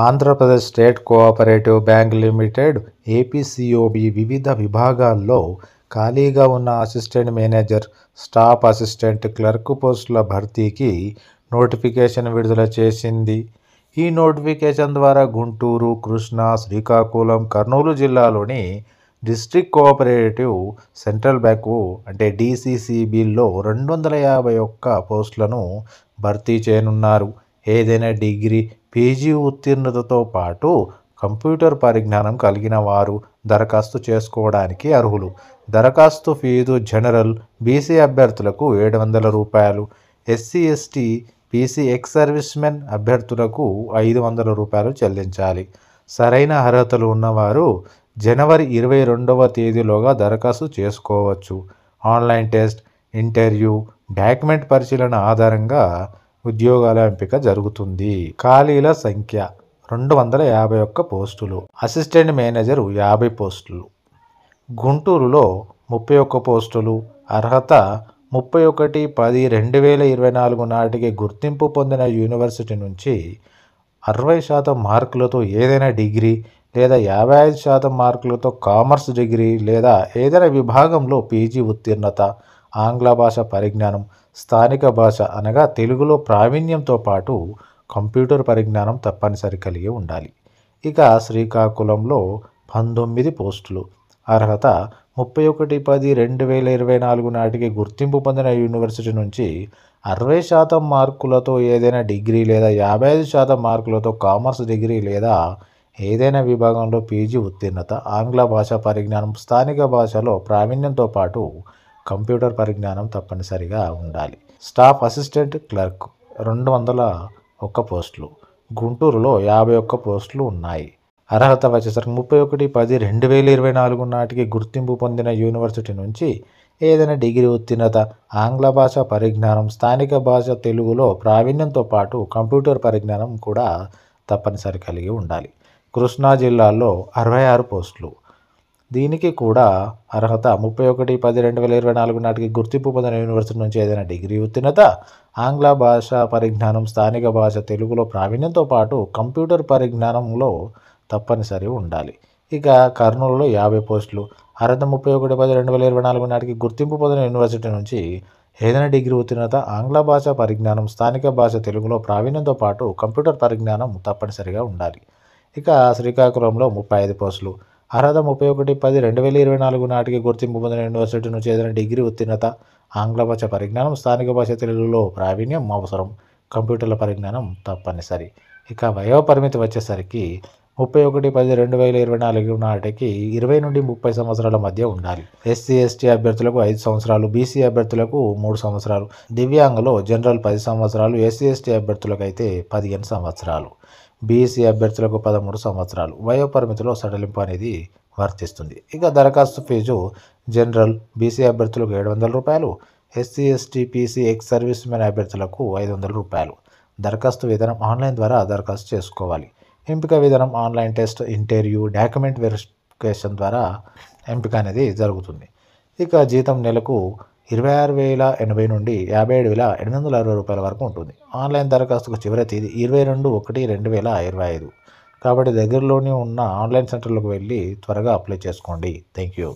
Andhra Pradesh state cooperative bank limited APCOB వివిధ విభాగాల్లో ఖాళీగా ఉన్న assistant manager, staff assistant, clerk పోస్టుల భర్తీకి నోటిఫికేషన్ విడుదల చేసింది. ఈ నోటిఫికేషన్ ద్వారా గుంటూరు, కృష్ణా, శ్రీకాకుళం, కర్నూలు జిల్లాలోని డిస్ట్రిక్ట్ కోఆపరేటివ్ సెంట్రల్ బ్యాంకు అంటే డీసీసీబీల్లో 251 పోస్టులను భర్తీ చేయనున్నారు. ఏదైనా డిగ్రీ, పీజీ ఉత్తీర్ణతతో పాటు కంప్యూటర్ పరిజ్ఞానం కలిగిన వారు దరఖాస్తు చేసుకోవడానికి అర్హులు. దరఖాస్తు ఫీజు జనరల్, బీసీ అభ్యర్థులకు 700 రూపాయలు, SC, ST, PC ex servicemen అభ్యర్థులకు 500 రూపాయలు చెల్లించాలి. సరైన అర్హతలు ఉన్నవారు జనవరి 22వ తేదీలోగా దరఖాస్తు చేసుకోవచ్చు. ఆన్లైన్ టెస్ట్, ఇంటర్వ్యూ, డాక్యుమెంట్ పరిశీలన ఆధారంగా ఉద్యోగాల ఎంపిక జరుగుతుంది. ఖాళీల సంఖ్య 251 పోస్టులు. అసిస్టెంట్ మేనేజర్ 50 పోస్టులు. గుంటూరులో 31 పోస్టులు. అర్హత 31/10/2024 నాటికి గుర్తింపు పొందిన యూనివర్సిటీ నుంచి 60% మార్కులతో ఏదైనా డిగ్రీ లేదా 55% మార్కులతో కామర్స్ డిగ్రీ లేదా ఏదైనా విభాగంలో పీజీ ఉత్తీర్ణత, ఆంగ్ల భాష పరిజ్ఞానం, స్థానిక భాష అనగా తెలుగులో ప్రావీణ్యంతో పాటు కంప్యూటర్ పరిజ్ఞానం తప్పనిసరి కలిగి ఉండాలి. ఇక శ్రీకాకుళంలో 19 పోస్టులు. అర్హత 31/10/2024 నాటికి గుర్తింపు పొందిన యూనివర్సిటీ నుంచి 60% మార్కులతో ఏదైనా డిగ్రీ లేదా 55% మార్కులతో కామర్స్ డిగ్రీ లేదా ఏదైనా విభాగంలో పీజీ ఉత్తీర్ణత, ఆంగ్ల భాష పరిజ్ఞానం, స్థానిక భాషలో ప్రావీణ్యంతో పాటు కంప్యూటర్ పరిజ్ఞానం తప్పనిసరిగా ఉండాలి. స్టాఫ్ అసిస్టెంట్, క్లర్క్ 201 పోస్టులు. గుంటూరులో 51 పోస్టులు ఉన్నాయి. అర్హత వచ్చేసరికి 31/10/2024 నాటికి గుర్తింపు పొందిన యూనివర్సిటీ నుంచి ఏదైనా డిగ్రీ ఉత్తీర్ణత, ఆంగ్ల భాష పరిజ్ఞానం, స్థానిక భాష తెలుగులో ప్రావీణ్యంతో పాటు కంప్యూటర్ పరిజ్ఞానం కూడా తప్పనిసరి కలిగి ఉండాలి. కృష్ణా జిల్లాలో 66 పోస్టులు. దీనికి కూడా అర్హత 31/10/2024 నాటికి గుర్తింపు పొందిన యూనివర్సిటీ నుంచి ఏదైనా డిగ్రీ ఉత్తీర్ణత, ఆంగ్ల భాష పరిజ్ఞానం, స్థానిక భాష తెలుగులో ప్రావీణ్యంతో పాటు కంప్యూటర్ పరిజ్ఞానంలో తప్పనిసరి ఉండాలి. ఇక కర్నూలులో 50 పోస్టులు. అర్హత 31/10/2024 నాటికి గుర్తింపు పొందిన యూనివర్సిటీ నుంచి ఏదైనా డిగ్రీ ఉత్తీర్ణత, ఆంగ్ల భాష పరిజ్ఞానం, స్థానిక భాష తెలుగులో ప్రావీణ్యంతో పాటు కంప్యూటర్ పరిజ్ఞానం తప్పనిసరిగా ఉండాలి. ఇక శ్రీకాకుళంలో 35 పోస్టులు. అర్హత 31/10/2024 నాటికి గుర్తింపు పొందిన యూనివర్సిటీ నుంచి ఏదైనా డిగ్రీ ఉత్తీర్ణత, ఆంగ్ల భాష పరిజ్ఞానం, స్థానిక భాష తెలుగులో ప్రావీణ్యం అవసరం, కంప్యూటర్ల పరిజ్ఞానం తప్పనిసరి. ఇక వయో పరిమితి వచ్చేసరికి 31/10/2024 నాటికి 20 నుండి 30 సంవత్సరాల మధ్య ఉండాలి. ఎస్సీ, ఎస్టీ అభ్యర్థులకు 5 సంవత్సరాలు, బీసీ అభ్యర్థులకు 3 సంవత్సరాలు, దివ్యాంగులో జనరల్ 10 సంవత్సరాలు, ఎస్సీ, ఎస్టీ అభ్యర్థులకు అయితే 15 సంవత్సరాలు, బీసీ అభ్యర్థులకు 13 సంవత్సరాలు వయో పరిమితిలో సడలింపు అనేది వర్తిస్తుంది. ఇక దరఖాస్తు ఫీజు జనరల్, బీసీ అభ్యర్థులకు 700 రూపాయలు, SC, ST, PC ex servicemen అభ్యర్థులకు 500 రూపాయలు. దరఖాస్తు విధానం ఆన్లైన్ ద్వారా దరఖాస్తు చేసుకోవాలి. ఎంపిక విధానం online test, interview, document verification ద్వారా ఎంపిక అనేది జరుగుతుంది. ఇక జీతం నెలకు 26,080 నుండి 57,860 రూపాయల వరకు ఉంటుంది. ఆన్లైన్ దరఖాస్తుకు చివరి తేదీ 22/1/2025. కాబట్టి దగ్గరలోనే ఉన్న ఆన్లైన్ సెంటర్లకు వెళ్ళి త్వరగా అప్లై చేసుకోండి. Thank you.